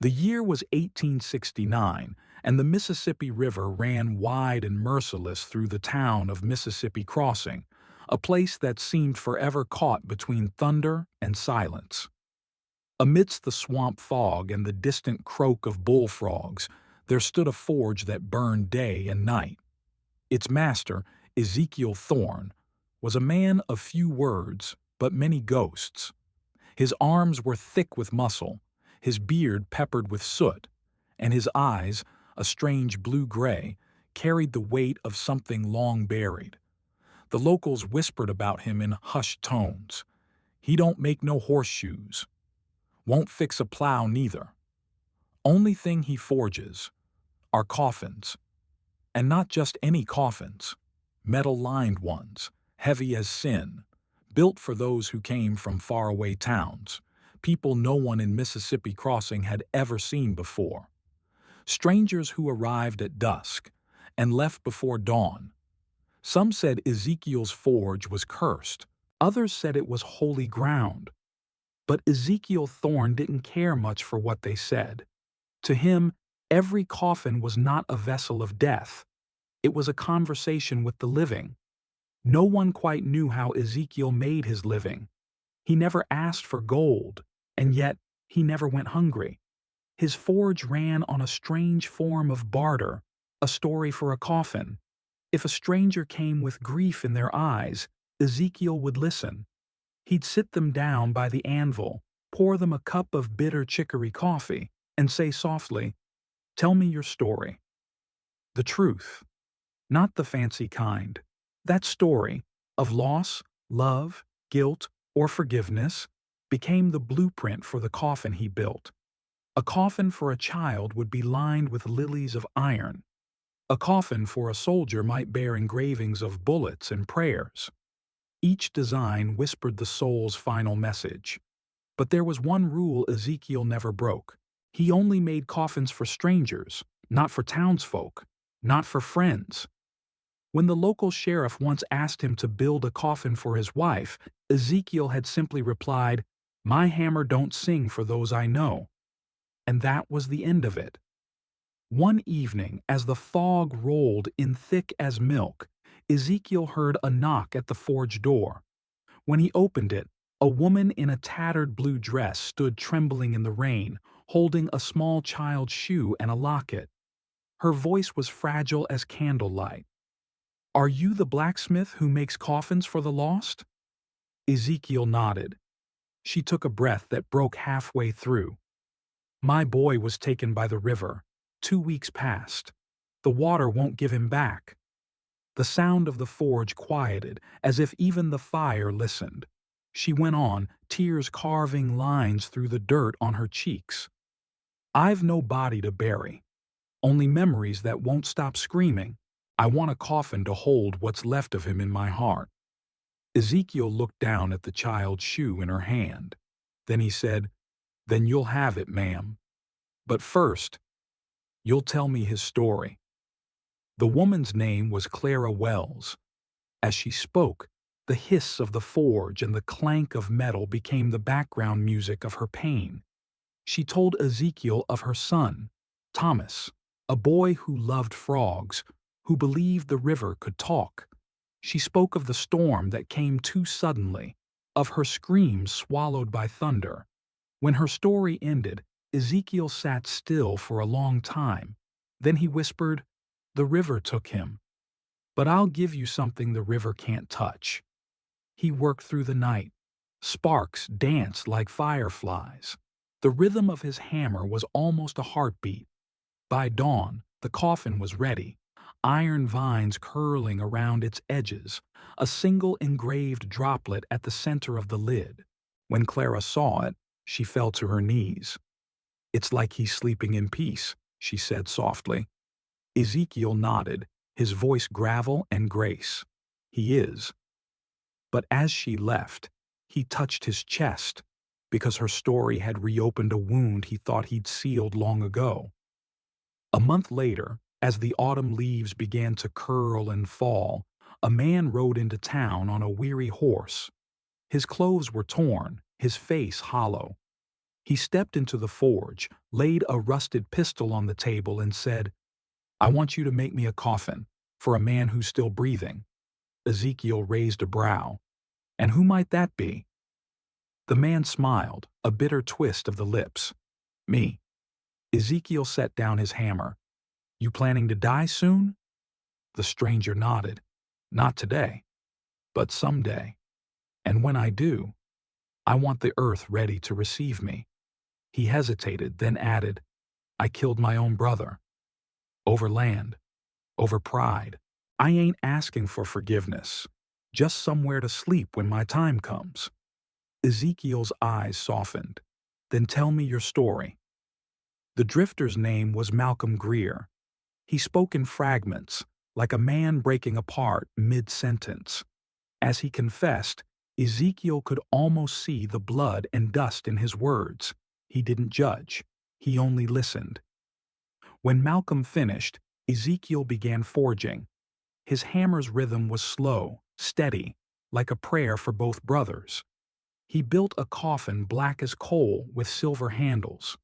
The year was 1869, and the Mississippi River ran wide and merciless through the town of Mississippi Crossing, a place that seemed forever caught between thunder and silence. Amidst the swamp fog and the distant croak of bullfrogs, there stood a forge that burned day and night. Its master, Ezekiel Thorne, was a man of few words but many ghosts. His arms were thick with muscle, his beard peppered with soot, and his eyes, a strange blue-gray, carried the weight of something long buried. The locals whispered about him in hushed tones. "He don't make no horseshoes. Won't fix a plow neither. Only thing he forges are coffins. And not just any coffins, metal-lined ones, heavy as sin, built for those who came from faraway towns, people no one in Mississippi Crossing had ever seen before. Strangers who arrived at dusk and left before dawn. Some said Ezekiel's forge was cursed, others said it was holy ground. But Ezekiel Thorne didn't care much for what they said. To him, every coffin was not a vessel of death. It was a conversation with the living. No one quite knew how Ezekiel made his living. He never asked for gold, and yet he never went hungry. His forge ran on a strange form of barter, a story for a coffin. If a stranger came with grief in their eyes, Ezekiel would listen. He'd sit them down by the anvil, pour them a cup of bitter chicory coffee, and say softly, "Tell me your story." The truth. Not the fancy kind. That story, of loss, love, guilt, or forgiveness, became the blueprint for the coffin he built. A coffin for a child would be lined with lilies of iron. A coffin for a soldier might bear engravings of bullets and prayers. Each design whispered the soul's final message. But there was one rule Ezekiel never broke. He only made coffins for strangers, not for townsfolk, not for friends. When the local sheriff once asked him to build a coffin for his wife, Ezekiel had simply replied, "My hammer don't sing for those I know." And that was the end of it. One evening, as the fog rolled in thick as milk, Ezekiel heard a knock at the forge door. When he opened it, a woman in a tattered blue dress stood trembling in the rain, holding a small child's shoe and a locket. Her voice was fragile as candlelight. "Are you the blacksmith who makes coffins for the lost?" Ezekiel nodded. She took a breath that broke halfway through. "My boy was taken by the river. 2 weeks past. The water won't give him back." The sound of the forge quieted, as if even the fire listened. She went on, tears carving lines through the dirt on her cheeks. "I've no body to bury. Only memories that won't stop screaming. I want a coffin to hold what's left of him in my heart." Ezekiel looked down at the child's shoe in her hand. Then he said, "Then you'll have it, ma'am. But first, you'll tell me his story." The woman's name was Clara Wells. As she spoke, the hiss of the forge and the clank of metal became the background music of her pain. She told Ezekiel of her son, Thomas, a boy who loved frogs, who believed the river could talk. She spoke of the storm that came too suddenly, of her screams swallowed by thunder. When her story ended, Ezekiel sat still for a long time. Then he whispered, "The river took him. But I'll give you something the river can't touch." He worked through the night. Sparks danced like fireflies. The rhythm of his hammer was almost a heartbeat. By dawn, the coffin was ready, iron vines curling around its edges, a single engraved droplet at the center of the lid. When Clara saw it, she fell to her knees. "It's like he's sleeping in peace," she said softly. Ezekiel nodded, his voice gravel and grace. "He is." But as she left, he touched his chest, because her story had reopened a wound he thought he'd sealed long ago. A month later, as the autumn leaves began to curl and fall, a man rode into town on a weary horse. His clothes were torn, his face hollow. He stepped into the forge, laid a rusted pistol on the table, and said, "I want you to make me a coffin for a man who's still breathing." Ezekiel raised a brow. "And who might that be?" The man smiled, a bitter twist of the lips. "Me." Ezekiel set down his hammer. "You planning to die soon?" The stranger nodded. "Not today, but someday. And when I do, I want the earth ready to receive me." He hesitated, then added, "I killed my own brother. Over land, over pride. I ain't asking for forgiveness, just somewhere to sleep when my time comes." Ezekiel's eyes softened. "Then tell me your story." The drifter's name was Malcolm Greer. He spoke in fragments, like a man breaking apart mid-sentence. As he confessed, Ezekiel could almost see the blood and dust in his words. He didn't judge. He only listened. When Malcolm finished, Ezekiel began forging. His hammer's rhythm was slow, steady, like a prayer for both brothers. He built a coffin black as coal with silver handles.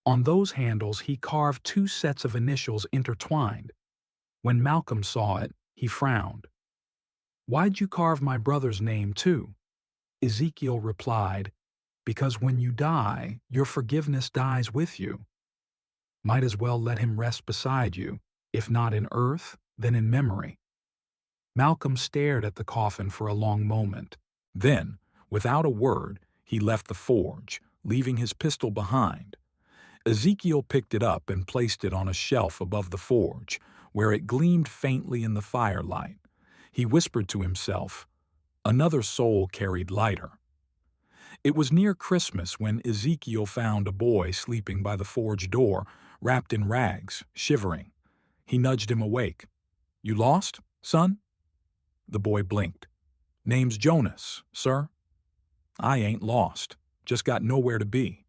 On those handles he carved two sets of initials intertwined. When Malcolm saw it, he frowned. "Why'd you carve my brother's name too?" Ezekiel replied, "Because when you die, your forgiveness dies with you. Might as well let him rest beside you, if not in earth, then in memory." Malcolm stared at the coffin for a long moment. Then, without a word, he left the forge, leaving his pistol behind. Ezekiel picked it up and placed it on a shelf above the forge, where it gleamed faintly in the firelight. He whispered to himself, "Another soul carried lighter." It was near Christmas when Ezekiel found a boy sleeping by the forge door, wrapped in rags, shivering. He nudged him awake. "You lost, son?" The boy blinked. "Name's Jonas, sir." "I ain't lost, just got nowhere to be."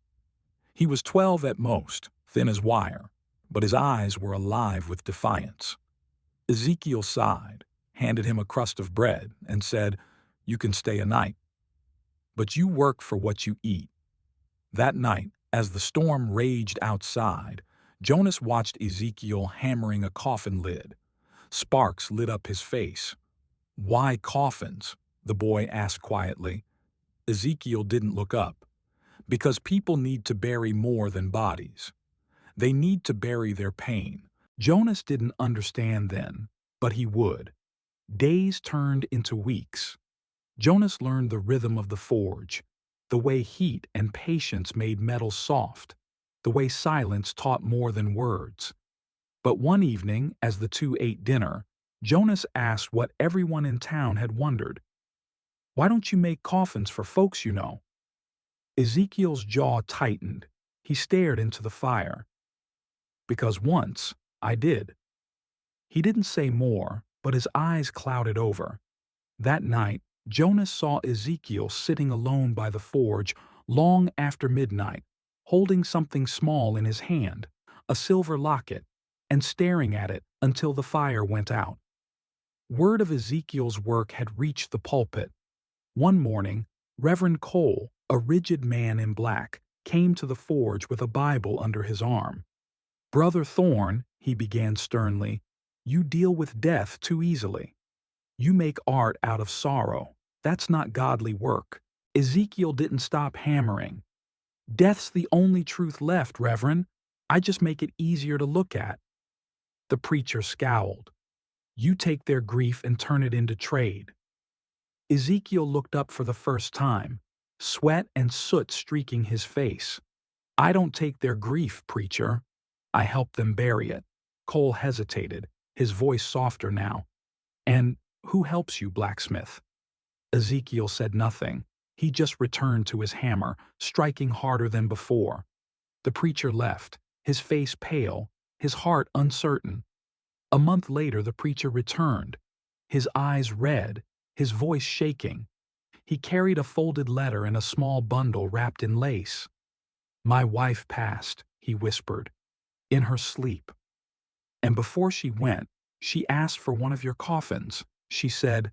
He was 12 at most, thin as wire, but his eyes were alive with defiance. Ezekiel sighed, handed him a crust of bread, and said, "You can stay a night. But you work for what you eat." That night, as the storm raged outside, Jonas watched Ezekiel hammering a coffin lid. Sparks lit up his face. "Why coffins?" the boy asked quietly. Ezekiel didn't look up. "Because people need to bury more than bodies. They need to bury their pain." Jonas didn't understand then, but he would. Days turned into weeks. Jonas learned the rhythm of the forge, the way heat and patience made metal soft, the way silence taught more than words. But one evening, as the two ate dinner, Jonas asked what everyone in town had wondered. "Why don't you make coffins for folks you know?" Ezekiel's jaw tightened. He stared into the fire. "Because once, I did." He didn't say more, but his eyes clouded over. That night, Jonas saw Ezekiel sitting alone by the forge long after midnight, holding something small in his hand, a silver locket, and staring at it until the fire went out. Word of Ezekiel's work had reached the pulpit. One morning, Reverend Cole, a rigid man in black, came to the forge with a Bible under his arm. "Brother Thorne," he began sternly, "you deal with death too easily. You make art out of sorrow. That's not godly work." Ezekiel didn't stop hammering. "Death's the only truth left, Reverend. I just make it easier to look at." The preacher scowled. "You take their grief and turn it into trade." Ezekiel looked up for the first time, sweat and soot streaking his face. "I don't take their grief, preacher. I help them bury it." Cole hesitated, his voice softer now. "And who helps you, Blacksmith?" Ezekiel said nothing. He just returned to his hammer, striking harder than before. The preacher left, his face pale, his heart uncertain. A month later the preacher returned, his eyes red, his voice shaking. He carried a folded letter and a small bundle wrapped in lace. "My wife passed," he whispered, "in her sleep. And before she went, she asked for one of your coffins. She said,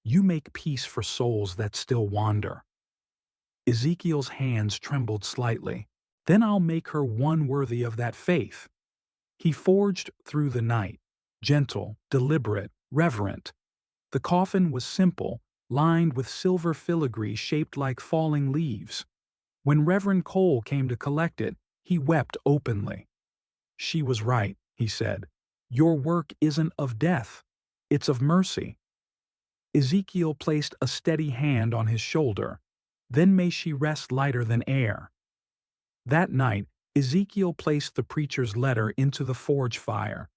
'You make peace for souls that still wander.'" Ezekiel's hands trembled slightly. Then I'll make her one worthy of that faith. He forged through the night, gentle, deliberate, reverent. The coffin was simple, lined with silver filigree shaped like falling leaves. When Reverend Cole came to collect it, he wept openly. "She was right," he said. "Your work isn't of death, it's of mercy." Ezekiel placed a steady hand on his shoulder. "Then may she rest lighter than air." That night, Ezekiel placed the preacher's letter into the forge fire.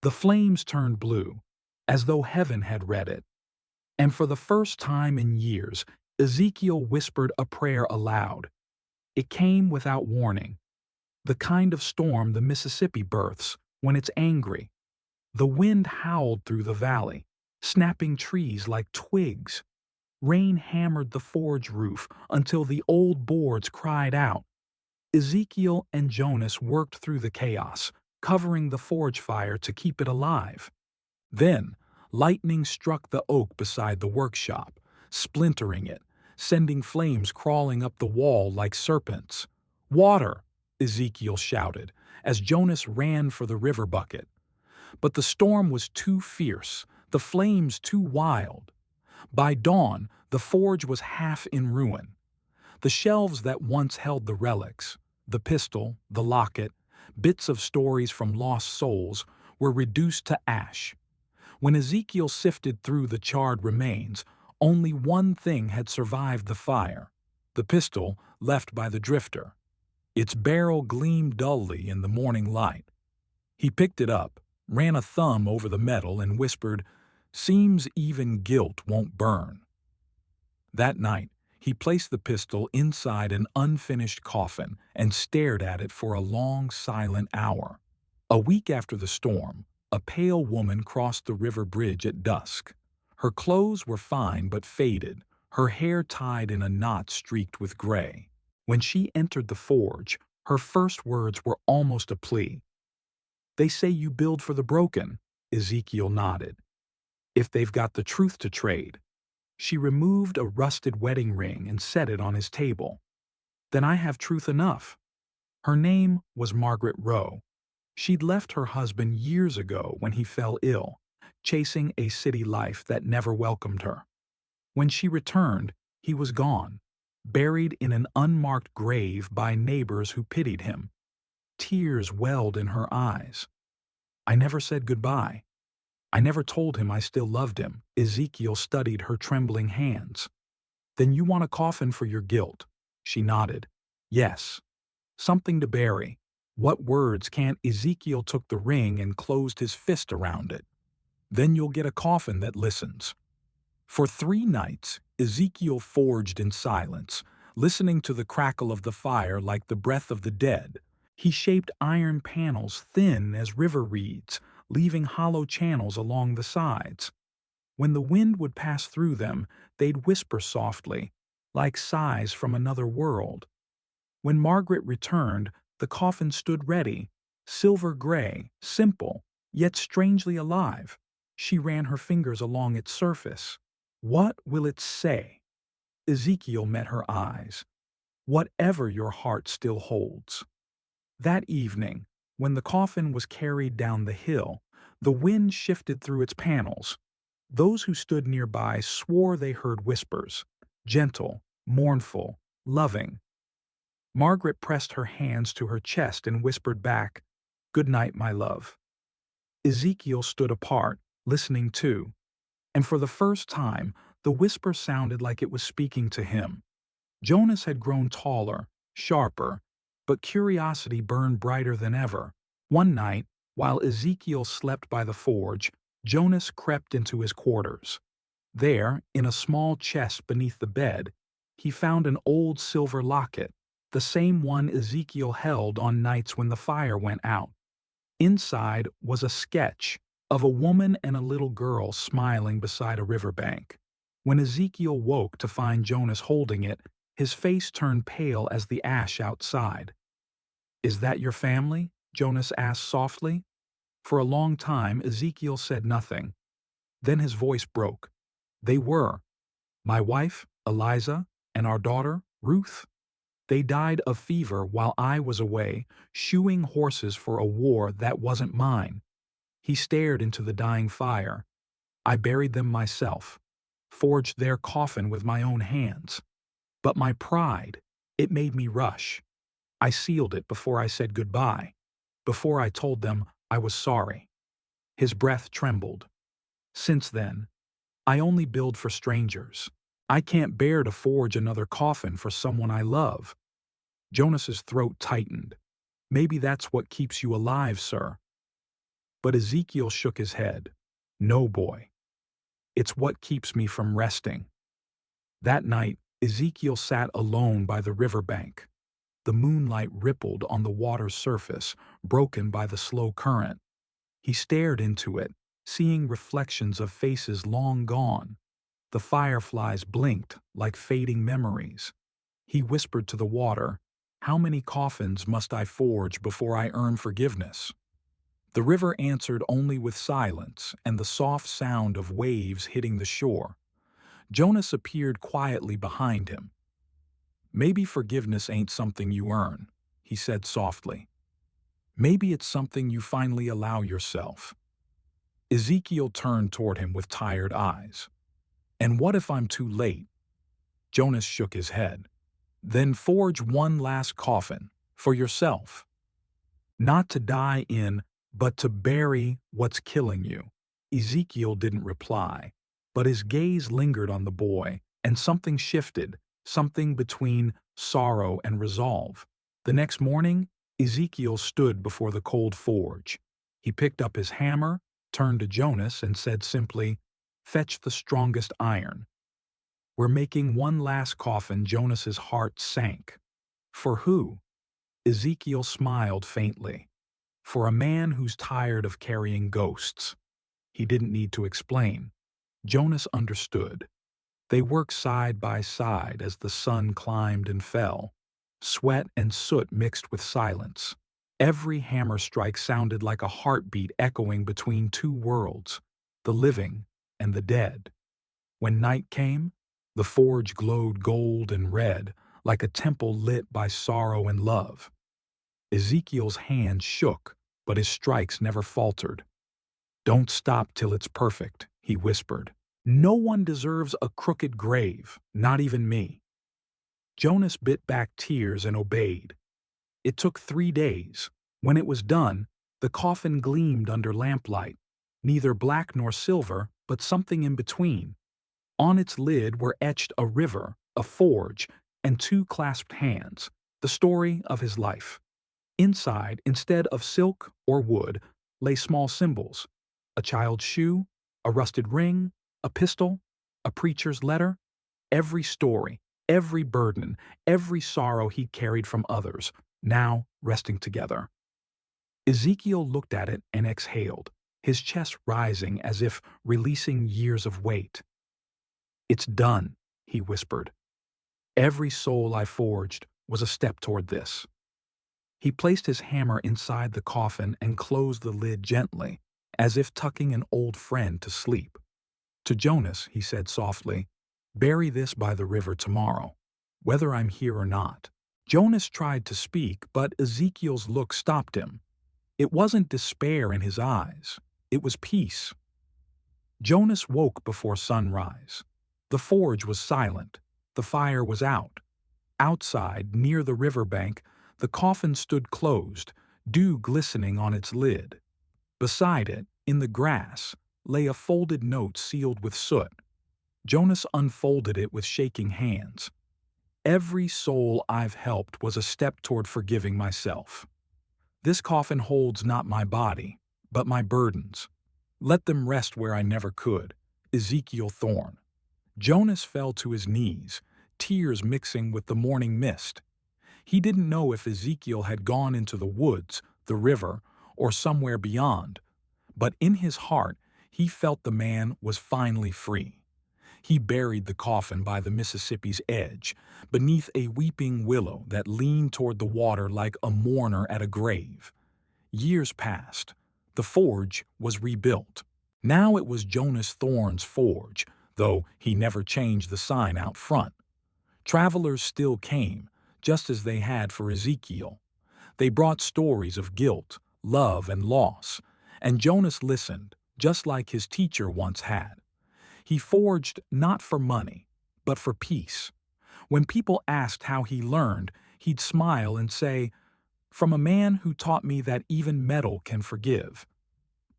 The flames turned blue, as though heaven had read it. And for the first time in years, Ezekiel whispered a prayer aloud. It came without warning, the kind of storm the Mississippi births when it's angry. The wind howled through the valley, snapping trees like twigs. Rain hammered the forge roof until the old boards cried out. Ezekiel and Jonas worked through the chaos, covering the forge fire to keep it alive. Then, lightning struck the oak beside the workshop, splintering it, sending flames crawling up the wall like serpents. "Water!" Ezekiel shouted, as Jonas ran for the river bucket. But the storm was too fierce, the flames too wild. By dawn, the forge was half in ruin. The shelves that once held the relics, the pistol, the locket, bits of stories from lost souls, were reduced to ash. When Ezekiel sifted through the charred remains, only one thing had survived the fire: the pistol left by the drifter. Its barrel gleamed dully in the morning light. He picked it up, ran a thumb over the metal, and whispered, "Seems even guilt won't burn." That night, he placed the pistol inside an unfinished coffin and stared at it for a long, silent hour. A week after the storm, a pale woman crossed the river bridge at dusk. Her clothes were fine but faded, her hair tied in a knot streaked with gray. When she entered the forge, her first words were almost a plea. "They say you build for the broken," Ezekiel nodded. "If they've got the truth to trade." She removed a rusted wedding ring and set it on his table. "Then I have truth enough." Her name was Margaret Rowe. She'd left her husband years ago when he fell ill, chasing a city life that never welcomed her. When she returned, he was gone, buried in an unmarked grave by neighbors who pitied him. Tears welled in her eyes. "I never said goodbye. I never told him I still loved him." Ezekiel studied her trembling hands. "Then you want a coffin for your guilt?" She nodded. "Yes. Something to bury. What words can't—" Ezekiel took the ring and closed his fist around it. "Then you'll get a coffin that listens." For 3 nights, Ezekiel forged in silence, listening to the crackle of the fire like the breath of the dead. He shaped iron panels thin as river reeds, leaving hollow channels along the sides. When the wind would pass through them, they'd whisper softly, like sighs from another world. When Margaret returned, the coffin stood ready, silver gray, simple, yet strangely alive. She ran her fingers along its surface. "What will it say?" Ezekiel met her eyes. "Whatever your heart still holds." That evening, when the coffin was carried down the hill, the wind shifted through its panels. Those who stood nearby swore they heard whispers, gentle, mournful, loving. Margaret pressed her hands to her chest and whispered back, "Good night, my love." Ezekiel stood apart, listening too, and for the first time, the whisper sounded like it was speaking to him. Jonas had grown taller, sharper, but curiosity burned brighter than ever. One night, while Ezekiel slept by the forge, Jonas crept into his quarters. There, in a small chest beneath the bed, he found an old silver locket, the same one Ezekiel held on nights when the fire went out. Inside was a sketch of a woman and a little girl smiling beside a riverbank. When Ezekiel woke to find Jonas holding it, his face turned pale as the ash outside. "Is that your family?" Jonas asked softly. For a long time, Ezekiel said nothing. Then his voice broke. "They were. My wife, Eliza, and our daughter, Ruth? They died of fever while I was away, shoeing horses for a war that wasn't mine. He stared into the dying fire. I buried them myself, forged their coffin with my own hands. But my pride, it made me rush. I sealed it before I said goodbye, before I told them I was sorry. His breath trembled. Since then, I only build for strangers. I can't bear to forge another coffin for someone I love. Jonas's throat tightened. Maybe that's what keeps you alive, sir. But Ezekiel shook his head. No, boy. It's what keeps me from resting. That night, Ezekiel sat alone by the riverbank. The moonlight rippled on the water's surface, broken by the slow current. He stared into it, seeing reflections of faces long gone. The fireflies blinked like fading memories. He whispered to the water, "How many coffins must I forge before I earn forgiveness?" The river answered only with silence and the soft sound of waves hitting the shore. Jonas appeared quietly behind him. "Maybe forgiveness ain't something you earn," he said softly. "Maybe it's something you finally allow yourself." Ezekiel turned toward him with tired eyes. "And what if I'm too late?" Jonas shook his head. "Then forge one last coffin, for yourself. Not to die in, but to bury what's killing you." Ezekiel didn't reply, but his gaze lingered on the boy, and something shifted, something between sorrow and resolve. The next morning, Ezekiel stood before the cold forge. He picked up his hammer, turned to Jonas, and said simply, "Fetch the strongest iron." "We're making one last coffin." Jonas's heart sank. "For who?" Ezekiel smiled faintly. "For a man who's tired of carrying ghosts." He didn't need to explain. Jonas understood. They worked side by side as the sun climbed and fell. Sweat and soot mixed with silence. Every hammer strike sounded like a heartbeat echoing between two worlds, the living and the dead. When night came, the forge glowed gold and red, like a temple lit by sorrow and love. Ezekiel's hand shook, but his strikes never faltered. "Don't stop till it's perfect," he whispered. "No one deserves a crooked grave, not even me." Jonas bit back tears and obeyed. It took 3 days. When it was done, the coffin gleamed under lamplight, neither black nor silver, but something in between. On its lid were etched a river, a forge, and 2 clasped hands, the story of his life. Inside, instead of silk or wood, lay small symbols: a child's shoe, a rusted ring, a pistol, a preacher's letter. Every story, every burden, every sorrow he carried from others, now resting together. Ezekiel looked at it and exhaled, his chest rising as if releasing years of weight. "It's done," he whispered. "Every soul I forged was a step toward this." He placed his hammer inside the coffin and closed the lid gently, as if tucking an old friend to sleep. To Jonas, he said softly, "Bury this by the river tomorrow, whether I'm here or not." Jonas tried to speak, but Ezekiel's look stopped him. It wasn't despair in his eyes. It was peace. Jonas woke before sunrise. The forge was silent. The fire was out. Outside, near the riverbank, the coffin stood closed, dew glistening on its lid. Beside it, in the grass, lay a folded note sealed with soot. Jonas unfolded it with shaking hands. "Every soul I've helped was a step toward forgiving myself. This coffin holds not my body, but my burdens. Let them rest where I never could." Ezekiel Thorne. Jonas fell to his knees, tears mixing with the morning mist. He didn't know if Ezekiel had gone into the woods, the river, or somewhere beyond, but in his heart he felt the man was finally free. He buried the coffin by the Mississippi's edge, beneath a weeping willow that leaned toward the water like a mourner at a grave. Years passed. The forge was rebuilt. Now it was Jonas Thorne's forge, though he never changed the sign out front. Travelers still came, just as they had for Ezekiel. They brought stories of guilt, love, and loss, and Jonas listened, just like his teacher once had. He forged not for money, but for peace. When people asked how he learned, he'd smile and say, "From a man who taught me that even metal can forgive."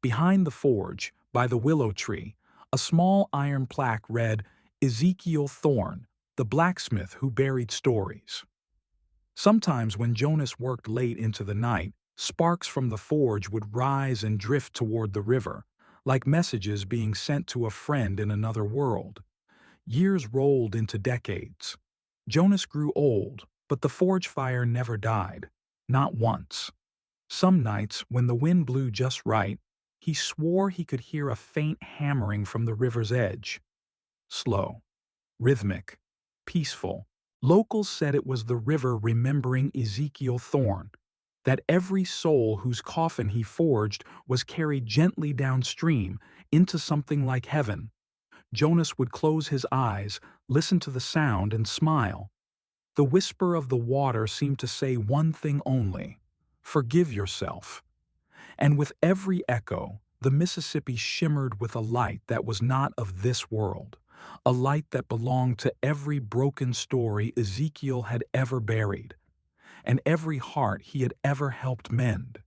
Behind the forge, by the willow tree, a small iron plaque read, "Ezekiel Thorne, the blacksmith who buried stories." Sometimes when Jonas worked late into the night, sparks from the forge would rise and drift toward the river, like messages being sent to a friend in another world. Years rolled into decades. Jonas grew old, but the forge fire never died. Not once. Some nights, when the wind blew just right, he swore he could hear a faint hammering from the river's edge. Slow, rhythmic, peaceful. Locals said it was the river remembering Ezekiel Thorne, that every soul whose coffin he forged was carried gently downstream into something like heaven. Jonas would close his eyes, listen to the sound, and smile. The whisper of the water seemed to say one thing only: forgive yourself. And with every echo, the Mississippi shimmered with a light that was not of this world, a light that belonged to every broken story Ezekiel had ever buried, and every heart he had ever helped mend.